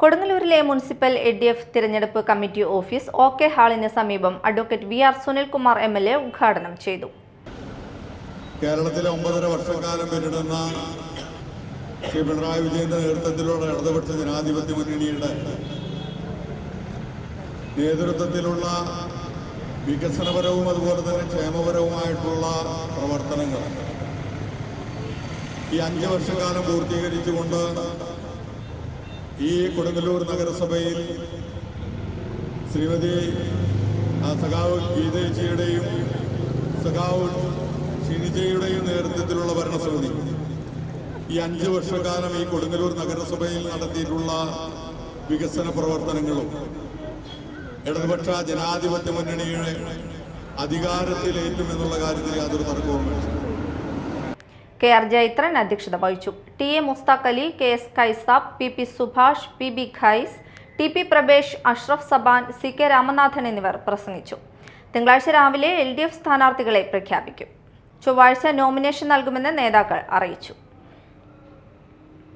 കൊടുങ്ങല്ലൂരിലെ municipal എ.ഡി.എഫ് തിരഞ്ഞെടുപ്പ് committee office ഒ.കെ. ഹാളിന് സമീപം advocate വി.ആർ. Sunilkumar MLA. ഉദ്ഘാടനം ചെയ്തു. കേരളത്തിലെ 9.5 വർഷക്കാലം പിന്നിടുന്ന ശ്രീ പിണറായി വിജയന്റെ നേതൃത്വത്തിലുള്ള ഇടതുപക്ഷ ജനാധിപത്യ മുന്നണിയുടെ നേതൃത്വത്തിലുള്ള വികസനപരവും അതുപോലെ തന്നെ ക്ഷേമപരവുമായിട്ടുള്ള പ്രവർത്തനങ്ങൾ ഈ 5 വർഷക്കാലം പൂർത്തീകരിച്ചുകൊണ്ട് ഈ കൊടുങ്ങല്ലൂർ നഗരസഭയിൽ ശ്രീമതി സഖാവ് ഗീതേച്ചിയുടെയും സഖാവ് ഷിനിജയുടെയും നേതൃത്വത്തിലുള്ള ഭരണസമിതി ഈ 5 വർഷക്കാലം ഈ കൊടുങ്ങല്ലൂർ നഗരസഭയിൽ നടത്തിയിട്ടുള്ള വികസന പ്രവർത്തനങ്ങളും ഇടതുപക്ഷ ജനാധിപത്യ മുന്നണിയുടെ അധികാരത്തിലേറ്റുമെന്നുള്ള കാര്യത്തിൽ യാതൊരു തർക്കവും വേണ്ട. കെ.ആർ. ജൈത്രൻ അധ്യക്ഷത വഹിച്ചു. ടി.എ. മുസ്താഖ് അലി, കെ.എസ്. കൈസാബ്, പി.പി. സുഭാഷ്, പി.ബി. ഖൈസ്, ടി.പി. പ്രഭേഷ്, അഷ്റഫ് സബാൻ, സി.കെ. രാമനാഥൻ എന്നിവർ പ്രസംഗിച്ചു. തിങ്കളാഴ്ച രാവിലെ എൽ.ഡി.എഫ് സ്ഥാനാർത്ഥികളെ പ്രഖ്യാപിക്കും. ചൊവ്വാഴ്ച നോമിനേഷൻ നൽകുമെന്ന് നേതാക്കൾ അറിയിച്ചു.